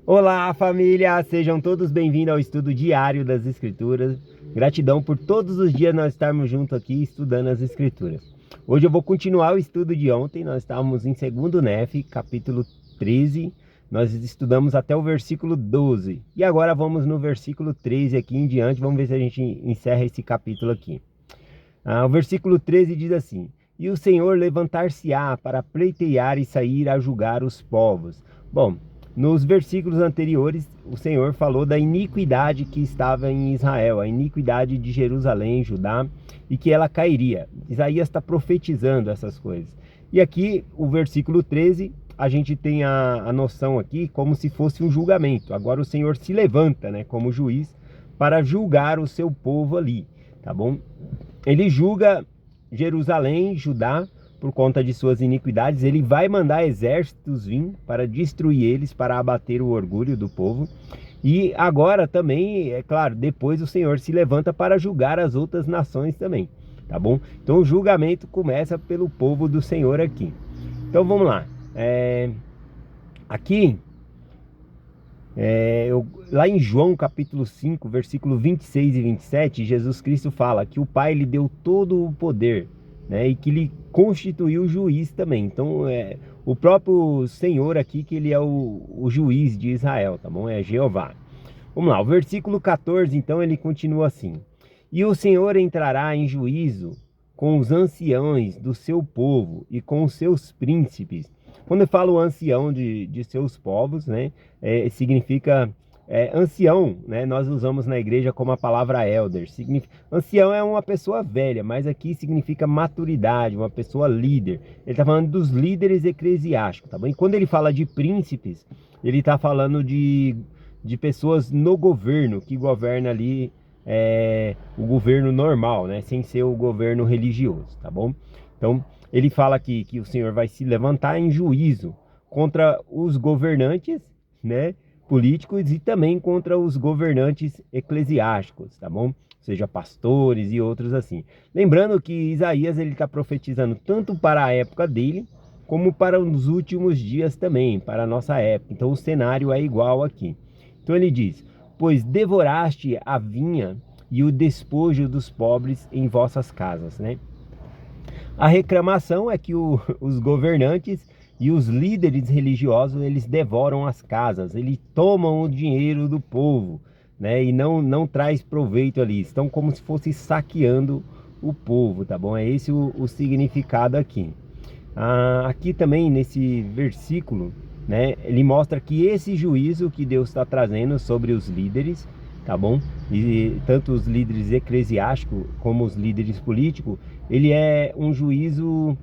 Olá, família! Sejam todos bem-vindos ao estudo diário das Escrituras. Gratidão por todos os dias nós estarmos juntos aqui estudando as Escrituras. Hoje eu vou continuar o estudo de ontem. Nós estávamos em 2º Nef, capítulo 13. Nós estudamos até o versículo 12. E agora vamos no versículo 13 aqui em diante. Vamos ver se a gente encerra esse capítulo aqui. O versículo 13 diz assim: E o Senhor levantar-se-á para pleitear e sair a julgar os povos. Bom, nos versículos anteriores, o Senhor falou da iniquidade que estava em Israel, a iniquidade de Jerusalém, Judá, e que ela cairia. Isaías está profetizando essas coisas. E aqui, o versículo 13, a gente tem a noção aqui como se fosse um julgamento. Agora o Senhor se levanta, né, como juiz para julgar o seu povo ali, tá bom? Ele julga Jerusalém, Judá, por conta de suas iniquidades. Ele vai mandar exércitos vir para destruir eles, para abater o orgulho do povo. E agora também, é claro, depois o Senhor se levanta para julgar as outras nações também, tá bom? Então o julgamento começa pelo povo do Senhor aqui. Então vamos lá. Aqui, lá em João capítulo 5, versículo 26 e 27, Jesus Cristo fala que o Pai lhe deu todo o poder, né, e que lhe constituiu juiz também. Então o próprio Senhor aqui, que ele é o juiz de Israel, tá bom? É Jeová. Vamos lá, o versículo 14, então ele continua assim: E o Senhor entrará em juízo com os anciãos do seu povo e com os seus príncipes. Quando eu falo ancião de seus povos, né, significa ancião, né? Nós usamos na igreja como a palavra elder. Ancião é uma pessoa velha, mas aqui significa maturidade, uma pessoa líder. Ele está falando dos líderes eclesiásticos, tá bom? E quando ele fala de príncipes, ele está falando de pessoas no governo, que governa ali o governo normal, né? Sem ser o governo religioso, tá bom? Então, ele fala aqui que o Senhor vai se levantar em juízo contra os governantes, né, políticos, e também contra os governantes eclesiásticos, tá bom? Ou seja, pastores e outros assim. Lembrando que Isaías ele está profetizando tanto para a época dele, como para os últimos dias também, para a nossa época. Então o cenário é igual aqui. Então ele diz: Pois devoraste a vinha e o despojo dos pobres em vossas casas, né? A reclamação é que os governantes e os líderes religiosos, eles devoram as casas, eles tomam o dinheiro do povo, né? E não traz proveito ali, estão como se fosse saqueando o povo, tá bom? É esse o significado aqui. Aqui também nesse versículo, né, ele mostra que esse juízo que Deus está trazendo sobre os líderes, tá bom? E tanto os líderes eclesiásticos como os líderes políticos, ele é um juízo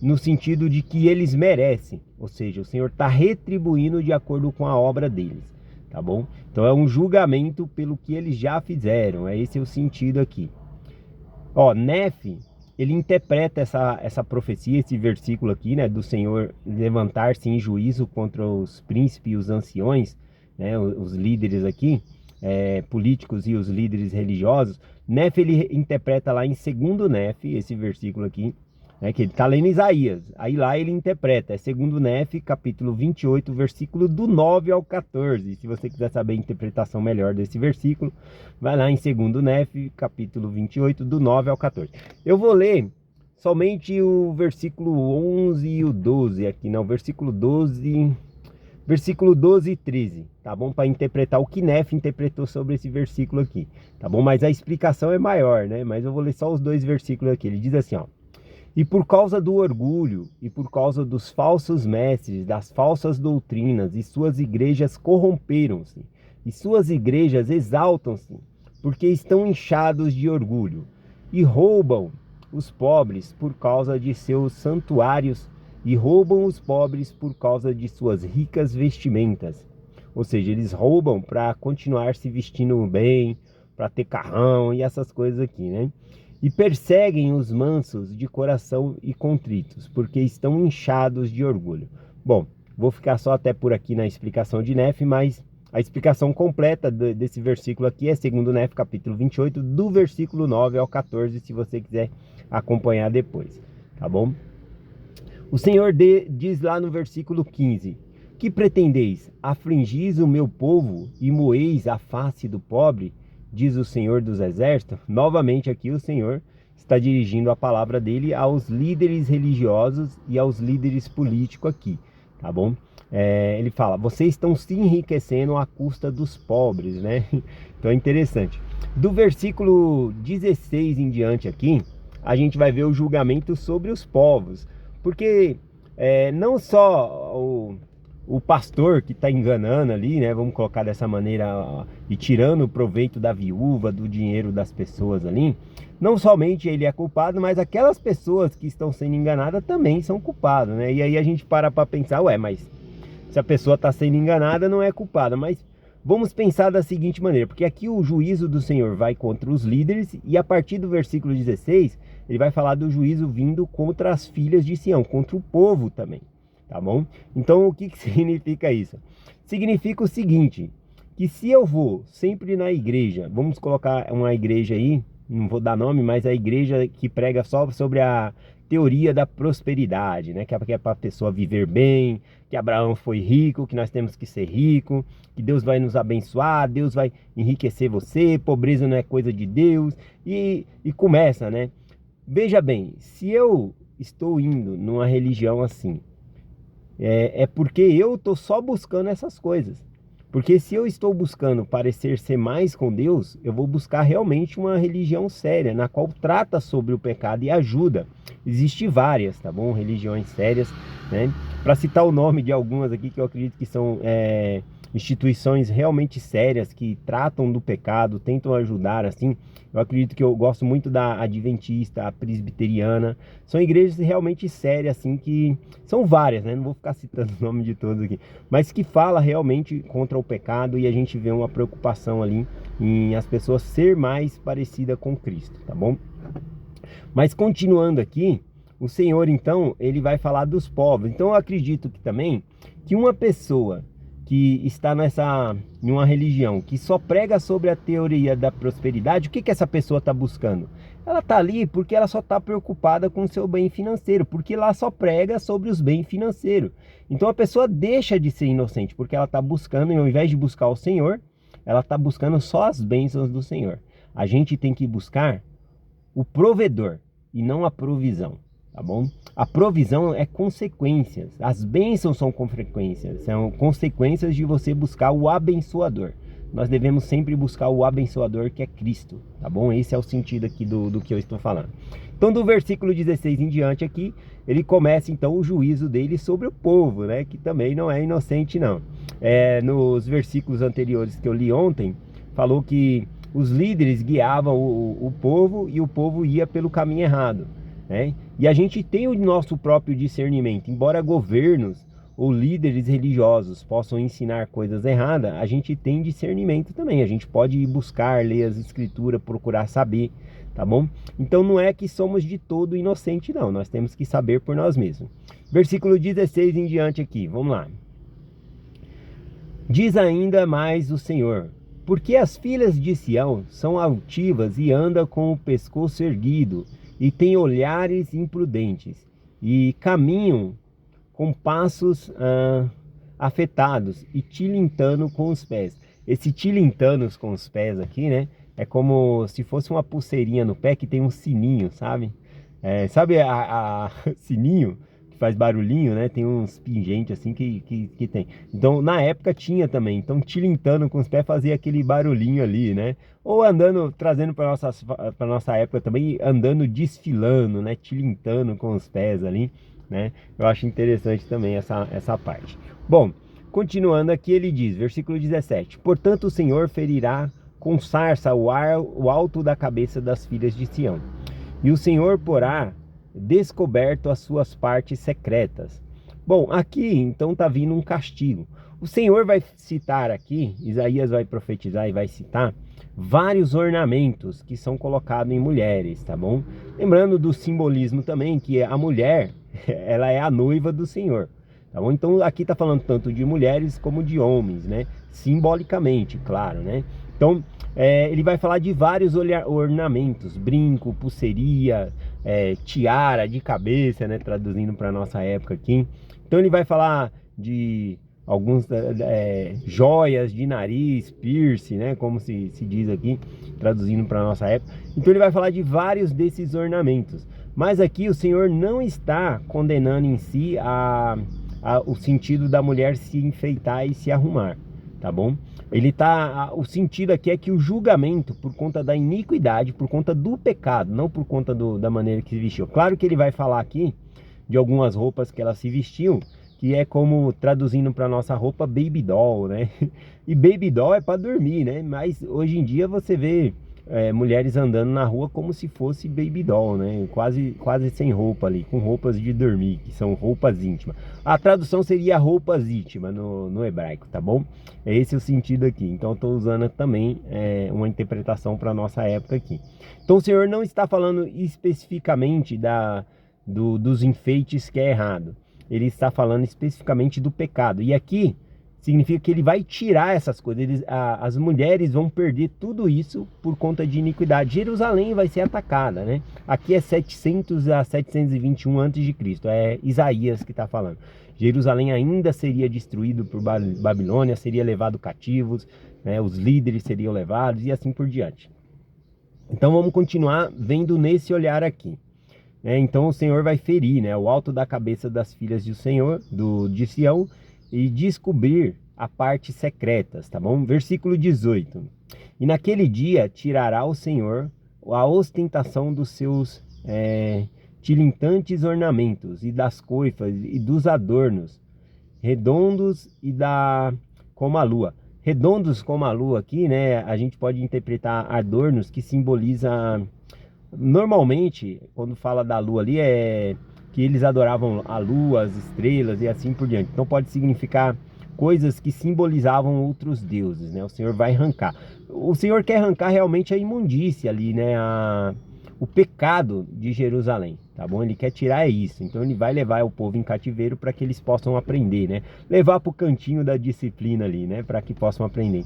no sentido de que eles merecem, ou seja, o Senhor está retribuindo de acordo com a obra deles, tá bom? Então é um julgamento pelo que eles já fizeram, esse é o sentido aqui. Nef, ele interpreta essa profecia, esse versículo aqui, né, do Senhor levantar-se em juízo contra os príncipes e os anciões, né, os líderes aqui, políticos e os líderes religiosos. Nef, ele interpreta lá em 2º Nef, esse versículo aqui, né, que ele está lendo Isaías. Aí lá ele interpreta, 2º Nef, capítulo 28, versículo do 9 ao 14. Se você quiser saber a interpretação melhor desse versículo, vai lá em 2º Nef, capítulo 28, do 9 ao 14. Eu vou ler somente o versículo 11 e o 12 aqui, não, versículo 12 e 13, tá bom? Para interpretar o que Nef interpretou sobre esse versículo aqui, tá bom? Mas a explicação é maior, né? Mas eu vou ler só os dois versículos aqui. Ele diz assim, ó: E por causa do orgulho e por causa dos falsos mestres, das falsas doutrinas, e suas igrejas corromperam-se, e suas igrejas exaltam-se, porque estão inchados de orgulho, e roubam os pobres por causa de seus santuários, e roubam os pobres por causa de suas ricas vestimentas. Ou seja, eles roubam para continuar se vestindo bem, para ter carrão e essas coisas aqui, né? E perseguem os mansos de coração e contritos, porque estão inchados de orgulho. Bom, vou ficar só até por aqui na explicação de Nef, mas a explicação completa desse versículo aqui é 2º Nef, capítulo 28, do versículo 9 ao 14, se você quiser acompanhar depois, tá bom? O Senhor diz lá no versículo 15: Que pretendeis? Afligis o meu povo e moeis a face do pobre, diz o Senhor dos Exércitos. Novamente aqui o Senhor está dirigindo a palavra dele aos líderes religiosos e aos líderes políticos aqui, tá bom? Ele fala, vocês estão se enriquecendo à custa dos pobres, né? Então é interessante. Do versículo 16 em diante aqui, a gente vai ver o julgamento sobre os povos, porque não só o pastor que está enganando ali, né? Vamos colocar dessa maneira, e tirando o proveito da viúva, do dinheiro das pessoas ali. Não somente ele é culpado, mas aquelas pessoas que estão sendo enganadas também são culpadas, né? E aí a gente para pensar, mas se a pessoa está sendo enganada, não é culpada. Mas vamos pensar da seguinte maneira, porque aqui o juízo do Senhor vai contra os líderes, e a partir do versículo 16, ele vai falar do juízo vindo contra as filhas de Sião, contra o povo também. Tá bom? Então o que significa isso? Significa o seguinte, que se eu vou sempre na igreja, vamos colocar uma igreja aí, não vou dar nome, mas a igreja que prega só sobre a teoria da prosperidade, né? Que é para a pessoa viver bem, que Abraão foi rico, que nós temos que ser rico, que Deus vai nos abençoar, Deus vai enriquecer você, pobreza não é coisa de Deus, e começa, né? Veja bem, se eu estou indo numa religião assim, é porque eu estou só buscando essas coisas. Porque se eu estou buscando parecer ser mais com Deus, eu vou buscar realmente uma religião séria, na qual trata sobre o pecado e ajuda. Existem várias, tá bom? Religiões sérias, né? Para citar o nome de algumas aqui que eu acredito que são instituições realmente sérias, que tratam do pecado, tentam ajudar, assim. Eu acredito que eu gosto muito da Adventista, a Presbiteriana. São igrejas realmente sérias, assim, que são várias, né? Não vou ficar citando o nome de todos aqui. Mas que fala realmente contra o pecado, e a gente vê uma preocupação ali em as pessoas ser mais parecida com Cristo, tá bom? Mas continuando aqui, o Senhor, então, ele vai falar dos povos. Então eu acredito que também, que uma pessoa que está em uma religião que só prega sobre a teoria da prosperidade, o que essa pessoa está buscando? Ela está ali porque ela só está preocupada com o seu bem financeiro, porque lá só prega sobre os bens financeiros. Então a pessoa deixa de ser inocente, porque ela está buscando, ao invés de buscar o Senhor, ela está buscando só as bênçãos do Senhor. A gente tem que buscar o provedor e não a provisão. Tá bom? A provisão é consequências, as bênçãos são consequências, são consequências de você buscar o abençoador. Nós devemos sempre buscar o abençoador, que é Cristo, tá bom? Esse é o sentido aqui do que eu estou falando. Então do versículo 16 em diante aqui, ele começa então o juízo dele sobre o povo, né? Que também não é inocente não. Nos versículos anteriores que eu li ontem, falou que os líderes guiavam o povo e o povo ia pelo caminho errado, né? E a gente tem o nosso próprio discernimento. Embora governos ou líderes religiosos possam ensinar coisas erradas, a gente tem discernimento também. A gente pode ir buscar, ler as escrituras, procurar saber, tá bom? Então não é que somos de todo inocente, não. Nós temos que saber por nós mesmos. Versículo 16 em diante aqui, vamos lá. Diz ainda mais o Senhor: porque as filhas de Sião são altivas e andam com o pescoço erguido, e têm olhares imprudentes, e caminham com passos afetados, e tilintando com os pés. Esse tilintanos com os pés aqui, né? É como se fosse uma pulseirinha no pé que tem um sininho, sabe? Sabe a sininho que faz barulhinho, né? Tem uns pingentes assim que tem. Então na época tinha também. Então tilintando com os pés fazia aquele barulhinho ali, né? Ou andando, trazendo para nossa época também, andando desfilando, né? Tilintando com os pés ali, né? Eu acho interessante também essa parte. Bom, continuando aqui, ele diz, versículo 17: portanto o Senhor ferirá com sarça o alto da cabeça das filhas de Sião, e o Senhor porá descoberto as suas partes secretas. Bom, aqui então está vindo um castigo. O Senhor vai citar aqui, Isaías vai profetizar e vai citar vários ornamentos que são colocados em mulheres, tá bom? Lembrando do simbolismo também, que a mulher, ela é a noiva do Senhor, tá bom? Então aqui está falando tanto de mulheres como de homens, né? Simbolicamente, claro, né? Então ele vai falar de vários ornamentos, brinco, pulseiria, tiara de cabeça, né? Traduzindo para nossa época aqui. Então ele vai falar de alguns joias de nariz, piercing, né, como se diz aqui, traduzindo para a nossa época. Então ele vai falar de vários desses ornamentos. Mas aqui o Senhor não está condenando em si o sentido da mulher se enfeitar e se arrumar, tá bom? O sentido aqui é que o julgamento por conta da iniquidade, por conta do pecado, não por conta da maneira que se vestiu. Claro que ele vai falar aqui de algumas roupas que elas se vestiam, que é como, traduzindo para nossa roupa, baby doll, né? E baby doll é para dormir, né? Mas hoje em dia você vê mulheres andando na rua como se fosse baby doll, né? Quase sem roupa ali, com roupas de dormir, que são roupas íntimas. A tradução seria roupas íntimas no hebraico, tá bom? Esse é o sentido aqui. Então eu estou usando também uma interpretação para nossa época aqui. Então o Senhor não está falando especificamente dos enfeites, que é errado. Ele está falando especificamente do pecado. E aqui significa que ele vai tirar essas coisas. As mulheres vão perder tudo isso por conta de iniquidade. Jerusalém vai ser atacada, né? Aqui é 700 a 721 a.C. É Isaías que está falando. Jerusalém ainda seria destruído por Babilônia, seria levado cativos, né? Os líderes seriam levados e assim por diante. Então vamos continuar vendo nesse olhar aqui. Então o Senhor vai ferir, né, o alto da cabeça das filhas do Senhor, de Sião, e descobrir a parte secretas, tá bom? Versículo 18. E naquele dia tirará o Senhor a ostentação dos seus tilintantes ornamentos, e das coifas, e dos adornos, redondos como a lua. Redondos como a lua aqui, né, a gente pode interpretar adornos que simboliza. Normalmente, quando fala da lua ali, é que eles adoravam a lua, as estrelas e assim por diante. Então pode significar coisas que simbolizavam outros deuses, né? O Senhor vai arrancar. O Senhor quer arrancar realmente a imundícia ali, né? O pecado de Jerusalém, tá bom? Ele quer tirar isso. Então ele vai levar o povo em cativeiro para que eles possam aprender, né? Levar para o cantinho da disciplina ali, né? Para que possam aprender.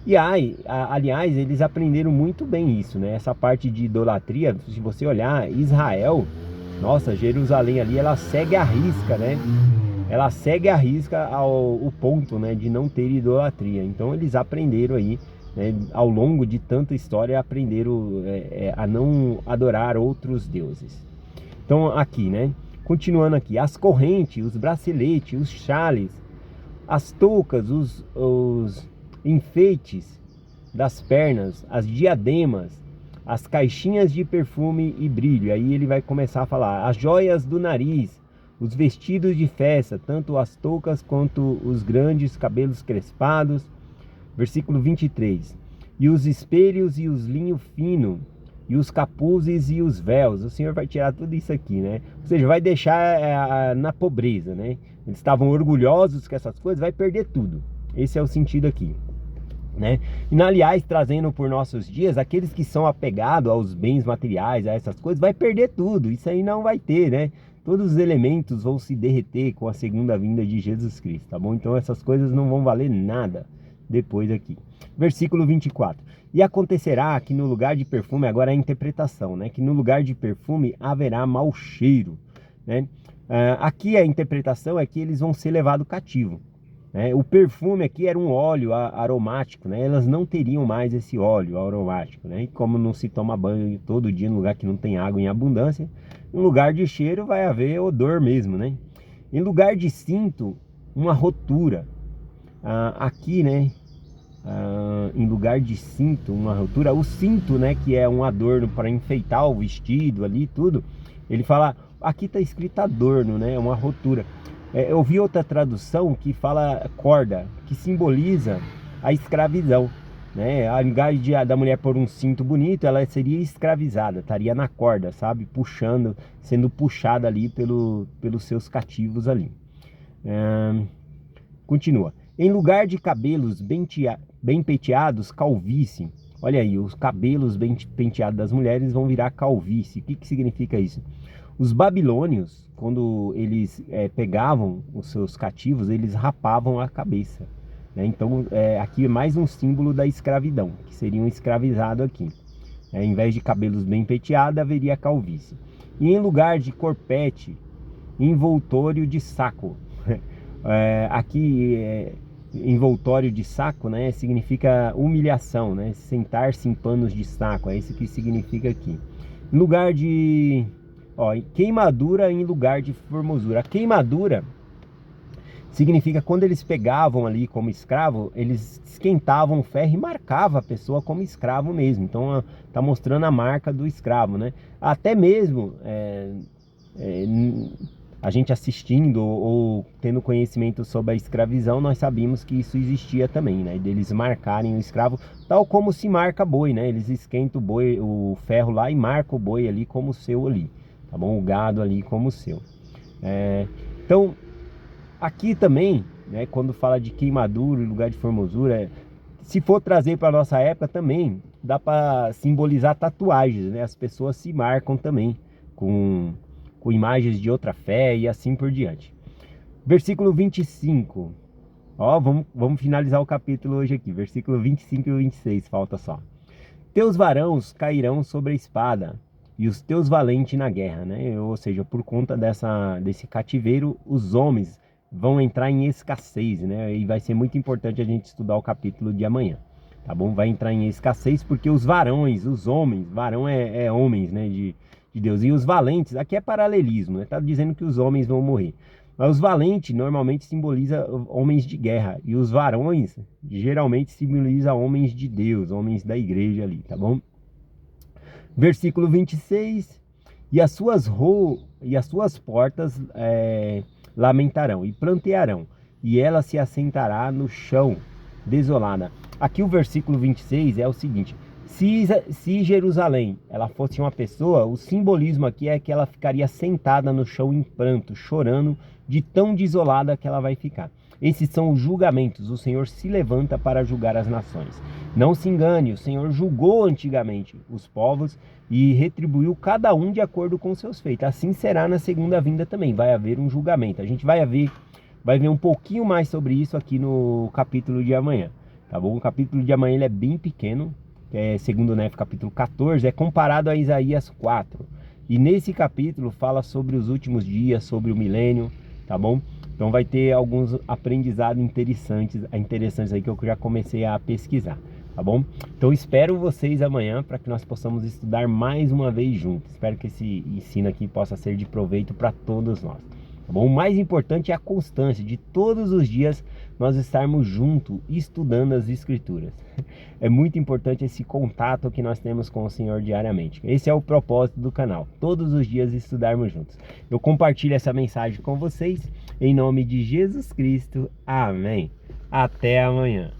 E aliás, eles aprenderam muito bem isso, né? Essa parte de idolatria, se você olhar, Israel, nossa, Jerusalém ali, ela segue a risca, né? Ela segue a risca o ponto, né, de não ter idolatria. Então eles aprenderam aí, né, ao longo de tanta história, aprenderam a não adorar outros deuses. Então aqui, né, continuando aqui, as correntes, os braceletes, os chales, as toucas, os enfeites das pernas, as diademas, as caixinhas de perfume e brilho. Aí ele vai começar a falar, as joias do nariz, os vestidos de festa, tanto as toucas quanto os grandes cabelos crespados. Versículo 23. E os espelhos e os linho fino, e os capuzes e os véus. O Senhor vai tirar tudo isso aqui, né? Ou seja, vai deixar na pobreza, né? Eles estavam orgulhosos com essas coisas, vai perder tudo. Esse é o sentido aqui, né? E aliás, trazendo por nossos dias, aqueles que são apegados aos bens materiais, a essas coisas, vai perder tudo. Isso aí não vai ter, né? Todos os elementos vão se derreter com a segunda vinda de Jesus Cristo, tá bom? Então essas coisas não vão valer nada depois aqui. Versículo 24. E acontecerá que no lugar de perfume, agora é a interpretação, né? Que no lugar de perfume haverá mau cheiro, né? Aqui a interpretação é que eles vão ser levados cativo. O perfume aqui era um óleo aromático, né? Elas não teriam mais esse óleo aromático, né? E como não se toma banho todo dia no lugar que não tem água em abundância, em lugar de cheiro vai haver odor mesmo, né? Em lugar de cinto, uma rotura. Aqui, né? Em lugar de cinto, uma rotura. O cinto, né? Que é um adorno para enfeitar o vestido ali, tudo. Ele fala, aqui está escrito adorno, né? Uma rotura. Eu vi outra tradução que fala corda, que simboliza a escravidão, né? Ao invés da mulher pôr um cinto bonito, ela seria escravizada, estaria na corda, sabe? Puxando, sendo puxada ali pelos seus cativos ali. Continua. Em lugar de cabelos bem penteados, calvície. Olha aí, os cabelos bem penteados das mulheres vão virar calvície. O que significa isso? Os babilônios, quando eles pegavam os seus cativos, eles rapavam a cabeça, né? Então, aqui é mais um símbolo da escravidão, que seriam escravizados aqui. Ao invés de cabelos bem penteados, haveria calvície. E em lugar de corpete, envoltório de saco. Aqui envoltório de saco, né, significa humilhação, né, sentar-se em panos de saco, é isso que significa aqui. Lugar de, queimadura em lugar de formosura. A queimadura significa quando eles pegavam ali como escravo, eles esquentavam o ferro e marcava a pessoa como escravo mesmo. Então tá mostrando a marca do escravo, né? Até mesmo a gente assistindo ou tendo conhecimento sobre a escravidão, nós sabíamos que isso existia também, né? Deles marcarem o escravo, tal como se marca boi, né? Eles esquentam o boi, o ferro lá e marcam o boi ali como seu ali, tá bom? O gado ali como seu. Então, aqui também, né, quando fala de queimadura, lugar de formosura, se for trazer para nossa época também, dá para simbolizar tatuagens, né? As pessoas se marcam também com imagens de outra fé e assim por diante. Versículo 25. Vamos finalizar o capítulo hoje aqui. Versículo 25 e 26, falta só. Teus varãos cairão sobre a espada, e os teus valentes na guerra, né? Ou seja, por conta desse cativeiro, os homens vão entrar em escassez, né? E vai ser muito importante a gente estudar o capítulo de amanhã, tá bom? Vai entrar em escassez porque os varões, os homens, varão é homens, né? De Deus. E os valentes, aqui é paralelismo, né? Tá dizendo que os homens vão morrer. Mas os valentes normalmente simboliza homens de guerra. E os varões geralmente simboliza homens de Deus, homens da igreja ali, tá bom? Versículo 26. E as suas portas lamentarão e plantearão, e ela se assentará no chão, desolada. Aqui o versículo 26 é o seguinte: se Jerusalém ela fosse uma pessoa, o simbolismo aqui é que ela ficaria sentada no chão em pranto, chorando de tão desolada que ela vai ficar. Esses são os julgamentos. O Senhor se levanta para julgar as nações. Não se engane, o Senhor julgou antigamente os povos e retribuiu cada um de acordo com seus feitos. Assim será na segunda vinda também. Vai haver um julgamento. A gente vai ver um pouquinho mais sobre isso aqui no capítulo de amanhã, tá bom? O capítulo de amanhã ele é bem pequeno, que é segundo Nefe capítulo 14, é comparado a Isaías 4. E nesse capítulo fala sobre os últimos dias, sobre o milênio, tá bom? Então vai ter alguns aprendizados interessantes aí que eu já comecei a pesquisar, tá bom? Então espero vocês amanhã para que nós possamos estudar mais uma vez juntos. Espero que esse ensino aqui possa ser de proveito para todos nós, tá bom? O mais importante é a constância de todos os dias nós estarmos juntos estudando as escrituras. É muito importante esse contato que nós temos com o Senhor diariamente. Esse é o propósito do canal, todos os dias estudarmos juntos. Eu compartilho essa mensagem com vocês em nome de Jesus Cristo. Amém. Até amanhã.